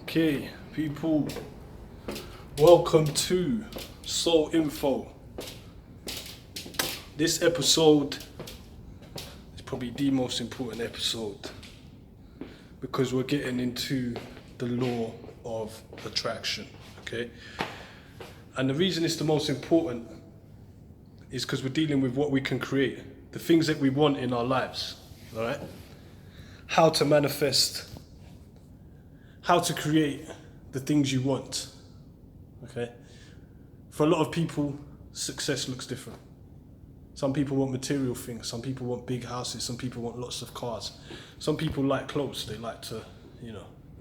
Okay, people, welcome to Soul Info. This episode is probably the most important episode because we're getting into the law of attraction, okay? And the reason it's the most important is because we're dealing with what we can create, the things that we want in our lives, all right? How to manifest, how to create the things you want, okay? For a lot of people, success looks different. Some people want material things, some people want big houses, some people want lots of cars. Some people like clothes, they like to,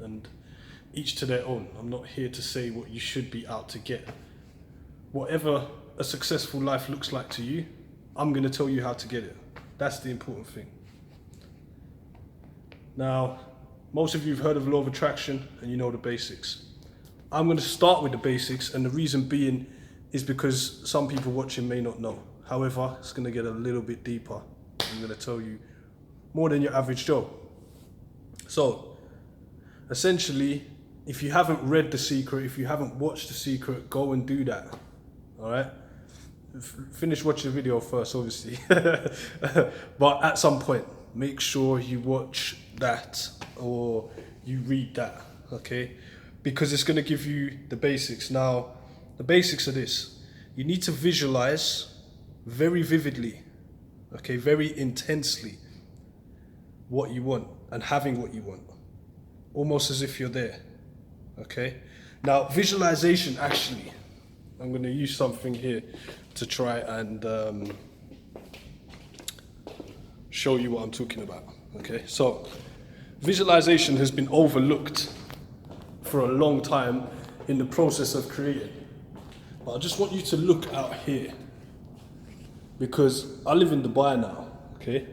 and each to their own. I'm not here to say what you should be out to get. Whatever a successful life looks like to you, I'm gonna tell you how to get it. That's the important thing. Now, most of you have heard of law of attraction and you know the basics. I'm going to start with the basics, and the reason being is because some people watching may not know. However, it's going to get a little bit deeper. I'm going to tell you more than your average Joe. So, essentially, if you haven't read The Secret, if you haven't watched The Secret, go and do that. All right? Finish watching the video first, obviously. But at some point, make sure you watch that or you read that, okay? Because it's going to give you the basics. Now, the basics are this. You need to visualize very vividly, okay, very intensely what you want and having what you want, almost as if you're there, okay? Now, visualization, actually, I'm going to use something here to try and show you what I'm talking about, okay? So, visualization has been overlooked for a long time in the process of creating. But I just want you to look out here, because I live in Dubai now, okay?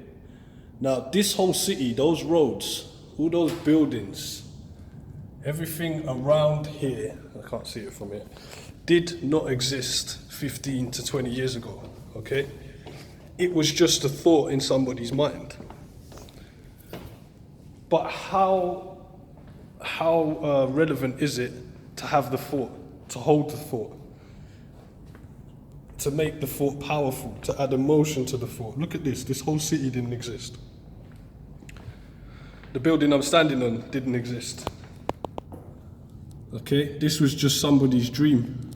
Now, this whole city, those roads, all those buildings, everything around here, I can't see it from here, did not exist 15 to 20 years ago, okay? It was just a thought in somebody's mind. But how relevant is it to have the thought, to hold the thought, to make the thought powerful, to add emotion to the thought? Look at this whole city didn't exist. The building I'm standing on didn't exist. Okay, this was just somebody's dream.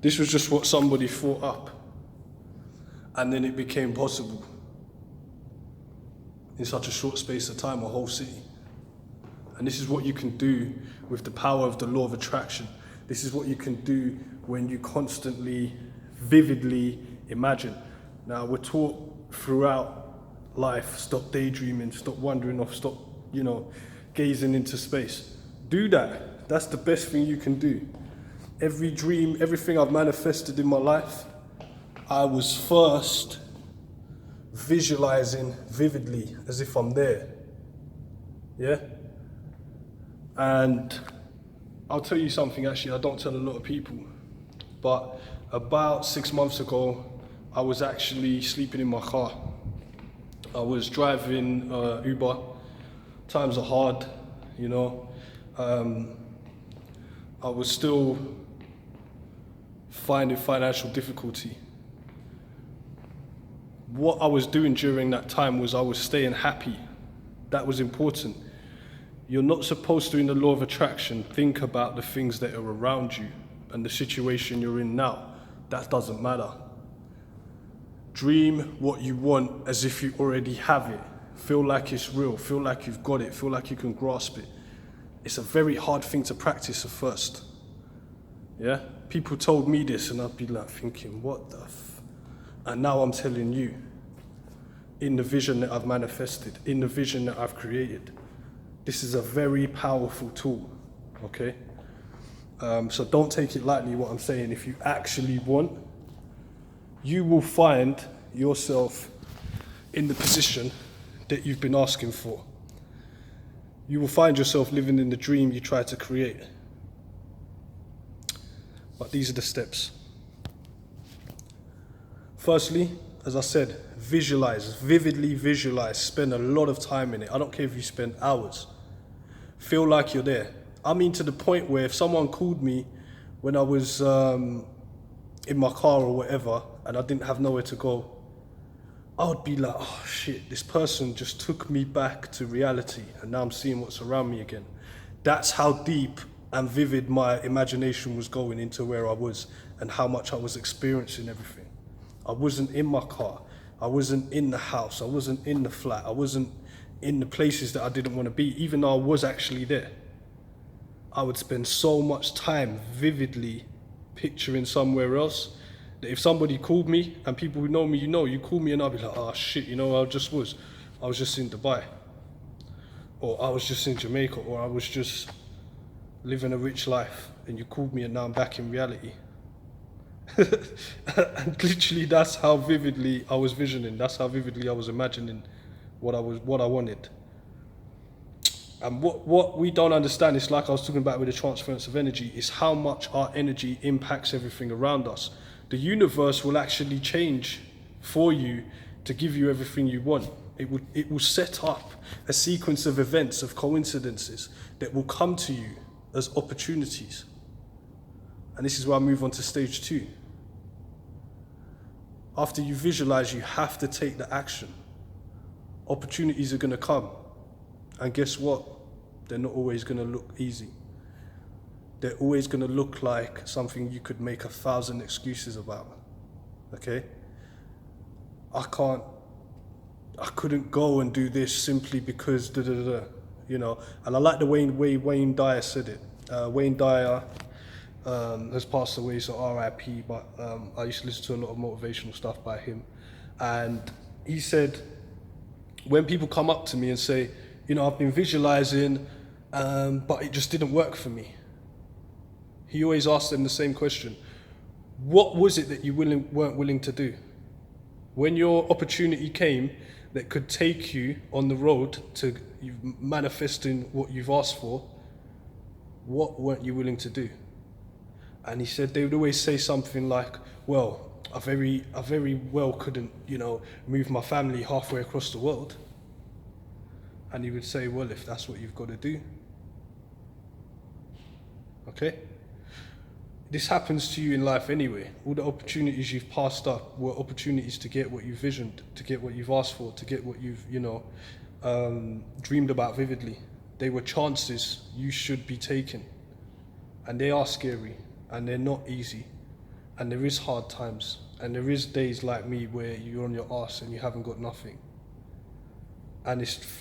This was just what somebody thought up. And then it became possible. In such a short space of time, a whole city. And this is what you can do with the power of the law of attraction. This is what you can do when you constantly, vividly imagine. Now, we're taught throughout life, stop daydreaming, stop wandering off, stop, gazing into space. Do that. That's the best thing you can do. Every dream, everything I've manifested in my life, I was first visualizing vividly as if I'm there. Yeah? And I'll tell you something, actually, I don't tell a lot of people, but about 6 months ago, I was actually sleeping in my car. I was driving Uber. Times are hard, I was still finding financial difficulty. What I was doing during that time was I was staying happy. That was important. You're not supposed to, in the law of attraction, think about the things that are around you and the situation you're in now. That doesn't matter. Dream what you want as if you already have it. Feel like it's real. Feel like you've got it. Feel like you can grasp it. It's a very hard thing to practice at first. Yeah? People told me this and I'd be like thinking, what the And now I'm telling you, in the vision that I've manifested, in the vision that I've created, this is a very powerful tool, okay? So don't take it lightly what I'm saying. If you actually want, you will find yourself in the position that you've been asking for. You will find yourself living in the dream you try to create. But these are the steps. Firstly, as I said, visualize, vividly visualize, spend a lot of time in it. I don't care if you spend hours. Feel like you're there. I mean, to the point where if someone called me when I was in my car or whatever, and I didn't have nowhere to go, I would be like, oh shit, this person just took me back to reality, and now I'm seeing what's around me again. That's how deep and vivid my imagination was going into where I was and how much I was experiencing everything. I wasn't in my car. I wasn't in the house. I wasn't in the flat. I wasn't in the places that I didn't want to be, even though I was actually there. I would spend so much time vividly picturing somewhere else that if somebody called me, and people who know me, you call me and I'll be like, oh shit, I was just in Dubai, or I was just in Jamaica, or I was just living a rich life, and you called me and now I'm back in reality. And literally that's how vividly I was visioning, that's how vividly I was imagining what I wanted. And what we don't understand is, like I was talking about with the transference of energy, is how much our energy impacts everything around us. The universe will actually change for you to give you everything you want. It will set up a sequence of events, of coincidences that will come to you as opportunities. And this is where I move on to stage 2. After you visualize, you have to take the action. Opportunities are going to come. And guess what? They're not always going to look easy. They're always going to look like something you could make 1,000 excuses about. Okay? I couldn't go and do this simply because and I like the way Wayne Dyer said it. Wayne Dyer has passed away, so RIP, but I used to listen to a lot of motivational stuff by him. And he said, when people come up to me and say, I've been visualizing, but it just didn't work for me, he always asked them the same question. What was it that you weren't willing to do? When your opportunity came that could take you on the road to manifesting what you've asked for, what weren't you willing to do? And he said they would always say something like, well, I very well couldn't, move my family halfway across the world. And he would say, well, if that's what you've got to do. Okay? This happens to you in life anyway. All the opportunities you've passed up were opportunities to get what you visioned, to get what you've asked for, to get what you've, dreamed about vividly. They were chances you should be taking. And they are scary, and they're not easy. And there is hard times, and there is days like me where you're on your arse and you haven't got nothing. And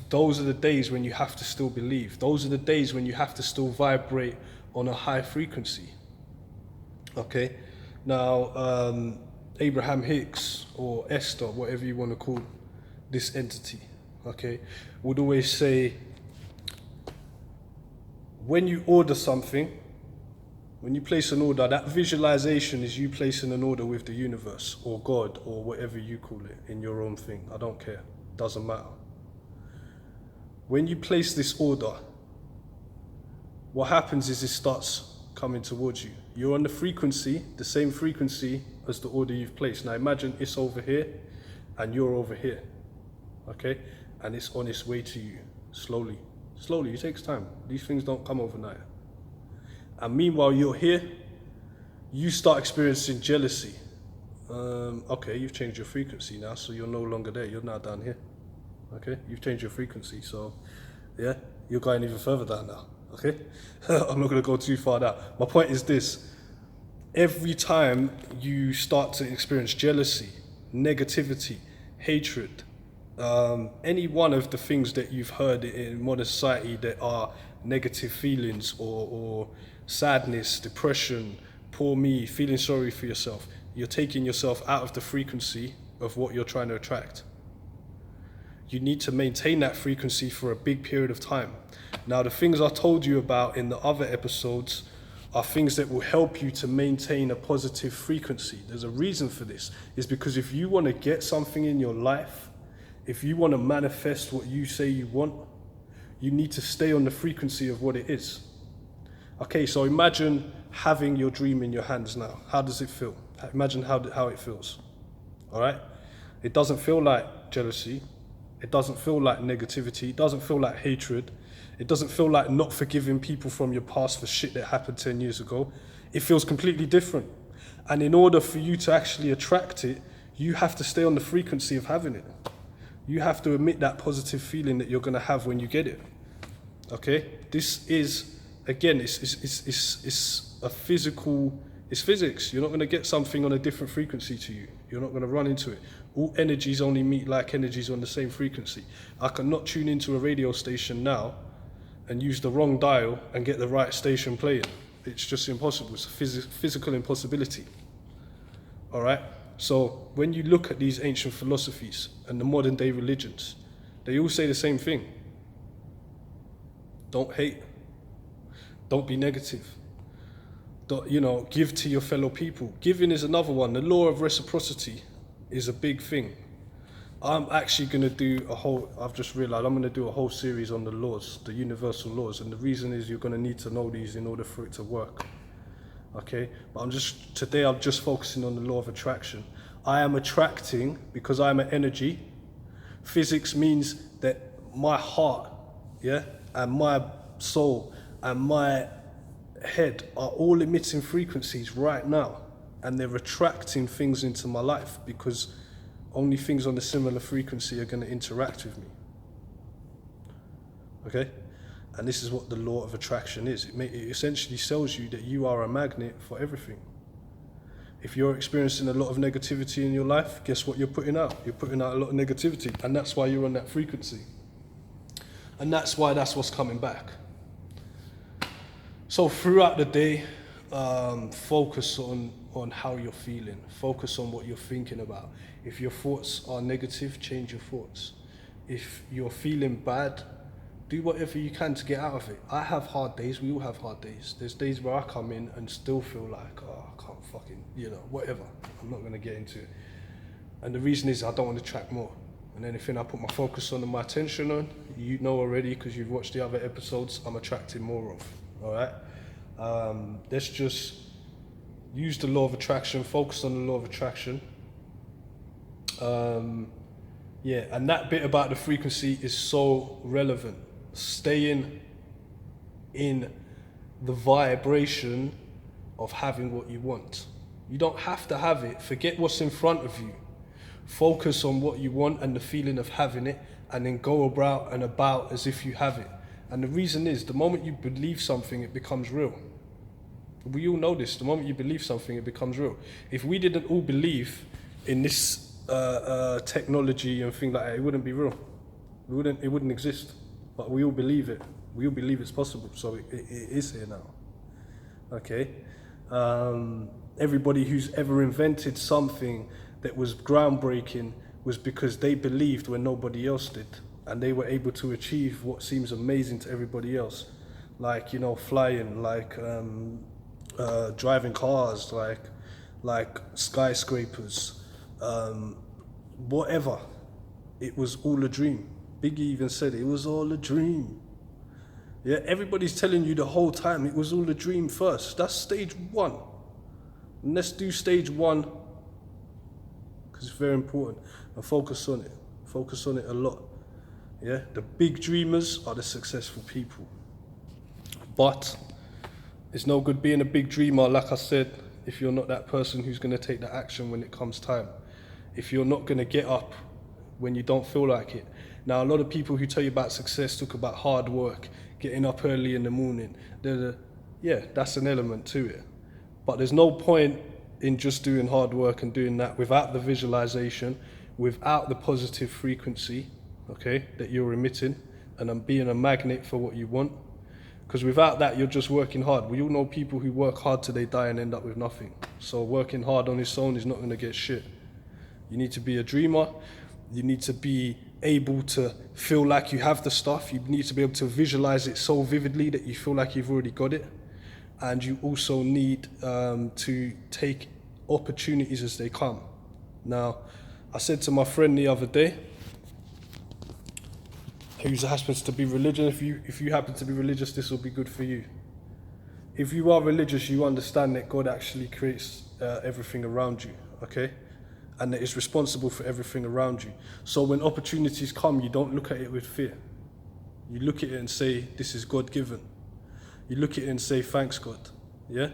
those are the days when you have to still believe. Those are the days when you have to still vibrate on a high frequency. Okay? Now, Abraham Hicks, or Esther, whatever you want to call this entity, okay, would always say, when you order something, when you place an order, that visualization is you placing an order with the universe, or God, or whatever you call it, in your own thing. I don't care. Doesn't matter. When you place this order, what happens is it starts coming towards you. You're on the frequency, the same frequency as the order you've placed. Now imagine it's over here and you're over here, okay? And it's on its way to you, slowly. Slowly, it takes time. These things don't come overnight. And meanwhile, you're here, you start experiencing jealousy. Okay, you've changed your frequency now, so you're no longer there. You're now down here. Okay, you've changed your frequency, so yeah, you're going even further down now. Okay, I'm not going to go too far down. My point is this: every time you start to experience jealousy, negativity, hatred, any one of the things that you've heard in modern society that are negative feelings or sadness, depression, poor me, feeling sorry for yourself, you're taking yourself out of the frequency of what you're trying to attract. You need to maintain that frequency for a big period of time. Now, the things I told you about in the other episodes are things that will help you to maintain a positive frequency. There's a reason for this. It's because if you want to get something in your life, if you want to manifest what you say you want, you need to stay on the frequency of what it is. Okay, so imagine having your dream in your hands now. How does it feel? Imagine how it feels. All right? It doesn't feel like jealousy. It doesn't feel like negativity. It doesn't feel like hatred. It doesn't feel like not forgiving people from your past for shit that happened 10 years ago. It feels completely different. And in order for you to actually attract it, you have to stay on the frequency of having it. You have to emit that positive feeling that you're going to have when you get it. Okay? This is, again, it's a physical, it's physics. You're not going to get something on a different frequency to you. You're not going to run into it. All energies only meet like energies on the same frequency. I cannot tune into a radio station now and use the wrong dial and get the right station playing. It's just impossible. It's a physical impossibility. All right? So when you look at these ancient philosophies and the modern day religions, they all say the same thing. Don't hate. Don't be negative. Don't, give to your fellow people. Giving is another one. The law of reciprocity is a big thing. I'm actually going to do I've just realized I'm going to do a whole series on the laws, the universal laws. And the reason is you're going to need to know these in order for it to work. Okay? But today I'm just focusing on the law of attraction. I am attracting because I'm an energy. Physics means that my heart, and my soul and my head are all emitting frequencies right now. And they're attracting things into my life because only things on a similar frequency are going to interact with me. Okay? And this is what the law of attraction is. It essentially tells you that you are a magnet for everything. If you're experiencing a lot of negativity in your life, guess what you're putting out? You're putting out a lot of negativity, and that's why you're on that frequency. And that's why that's what's coming back. So throughout the day, focus on how you're feeling. Focus on what you're thinking about. If your thoughts are negative, change your thoughts. If you're feeling bad, do whatever you can to get out of it. I have hard days. We all have hard days. There's days where I come in and still feel like, I can't fucking, whatever. I'm not going to get into it. And the reason is I don't want to track more. And anything I put my focus on and my attention on, you know already because you've watched the other episodes, I'm attracting more of. All right? Let's just use the law of attraction, focus on the law of attraction. And that bit about the frequency is so relevant. Staying in the vibration of having what you want. You don't have to have it. Forget what's in front of you. Focus on what you want and the feeling of having it, and then go about as if you have it. And the reason is, the moment you believe something, it becomes real. We all know this. The moment you believe something, it becomes real. If we didn't all believe in this technology and things like that, it wouldn't be real. It wouldn't exist. But we all believe it. We all believe it's possible. So it is here now. Okay? Everybody who's ever invented something that was groundbreaking was because they believed when nobody else did. And they were able to achieve what seems amazing to everybody else. Like, flying, like driving cars, like skyscrapers, whatever. It was all a dream. Biggie even said it was all a dream. Yeah, everybody's telling you the whole time it was all a dream first. That's stage one. And let's do stage one because it's very important, and focus on it. Focus on it a lot. Yeah, the big dreamers are the successful people. But it's no good being a big dreamer, like I said, if you're not that person who's going to take the action when it comes time. If you're not going to get up when you don't feel like it. Now, a lot of people who tell you about success talk about hard work, getting up early in the morning. That's an element to it. But there's no point in just doing hard work and doing that without the visualization, without the positive frequency, okay, that you're emitting, and being a magnet for what you want. Because without that, you're just working hard. We all know people who work hard till they die and end up with nothing. So working hard on its own is not going to get shit. You need to be a dreamer. You need to be able to feel like you have the stuff. You need to be able to visualize it so vividly that you feel like you've already got it. And you also need to take opportunities as they come. Now, I said to my friend the other day, who happens to be religious, if you happen to be religious, this will be good for you. If you are religious, you understand that God actually creates everything around you, okay? And that is responsible for everything around you. So when opportunities come, you don't look at it with fear. You look at it and say, this is God given. You look at it and say, thanks God. Yeah?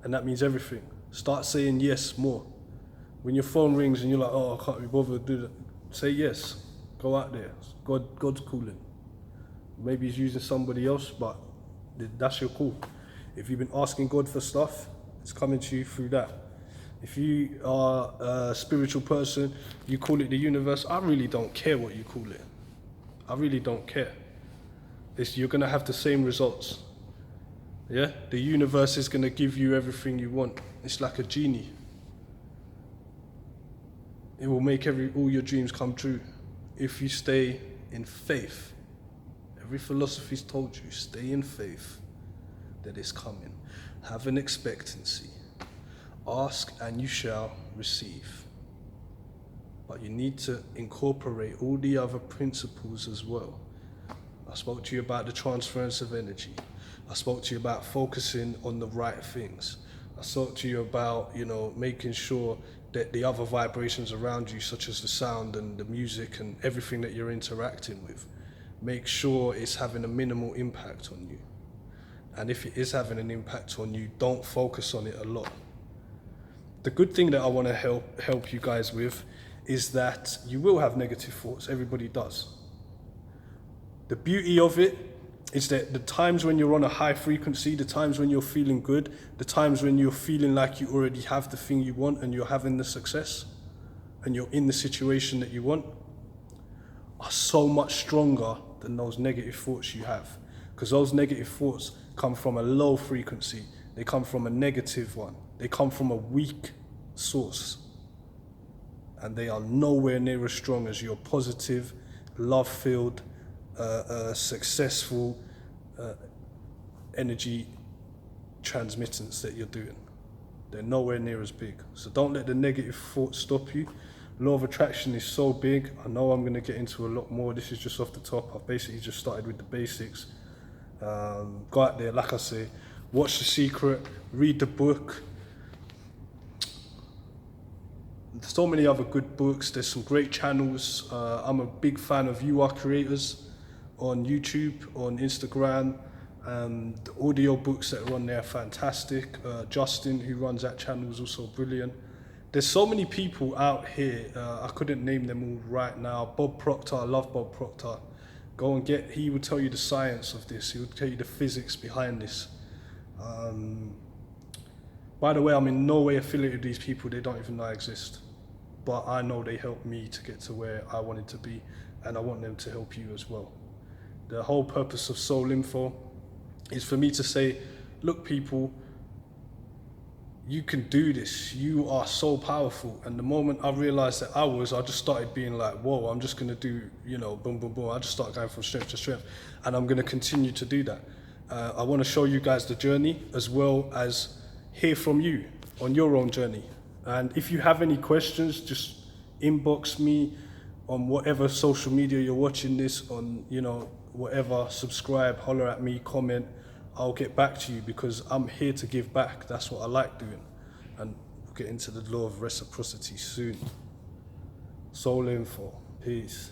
And that means everything. Start saying yes more. When your phone rings and you're like, oh, I can't be bothered to do that, say yes. Go out there. God's calling. Maybe he's using somebody else, but that's your call. If you've been asking God for stuff, it's coming to you through that. If you are a spiritual person, you call it the universe, I really don't care what you call it. I really don't care. You're going to have the same results. Yeah? The universe is going to give you everything you want. It's like a genie. It will make all your dreams come true if you stay in faith. Every philosophy's told you, stay in faith that it's coming. Have an expectancy. Ask and you shall receive. But you need to incorporate all the other principles as well. I spoke to you about the transference of energy. I spoke to you about focusing on the right things. I spoke to you about, making sure that the other vibrations around you, such as the sound and the music and everything that you're interacting with, make sure it's having a minimal impact on you. And if it is having an impact on you, don't focus on it a lot. The good thing that I want to help you guys with is that you will have negative thoughts. Everybody does. The beauty of it is that the times when you're on a high frequency, the times when you're feeling good, the times when you're feeling like you already have the thing you want and you're having the success and you're in the situation that you want, are so much stronger than those negative thoughts you have. Because those negative thoughts come from a low frequency. They come from a negative one. They come from a weak source. And they are nowhere near as strong as your positive, love-filled, successful energy transmittance that you're doing. They're nowhere near as big. So don't let the negative thoughts stop you. Law of attraction is so big. I know I'm going to get into a lot more. This is just off the top. I've basically just started with the basics. Go out there, like I say, watch The Secret, read the book. There's so many other good books. There's some great channels. I'm a big fan of You Are Creators on YouTube, on Instagram. The audio books that are on there are fantastic. Justin, who runs that channel, is also brilliant. There's so many people out here. I couldn't name them all right now. Bob Proctor, I love Bob Proctor. Go and he will tell you the science of this. He will tell you the physics behind this. By the way, I'm in no way affiliated with these people. They don't even know I exist. But I know they helped me to get to where I wanted to be, and I want them to help you as well. The whole purpose of Soul Info is for me to say, look people, you can do this. You are so powerful. And the moment I realized that I just started being like, whoa, I'm just gonna do, boom, boom, boom. I just started going from strength to strength, and I'm gonna continue to do that. I wanna show you guys the journey as well as hear from you on your own journey. And if you have any questions, just inbox me on whatever social media you're watching this on, whatever, subscribe, holler at me, comment. I'll get back to you because I'm here to give back. That's what I like doing. And we'll get into the law of reciprocity soon. Soul Info. Peace.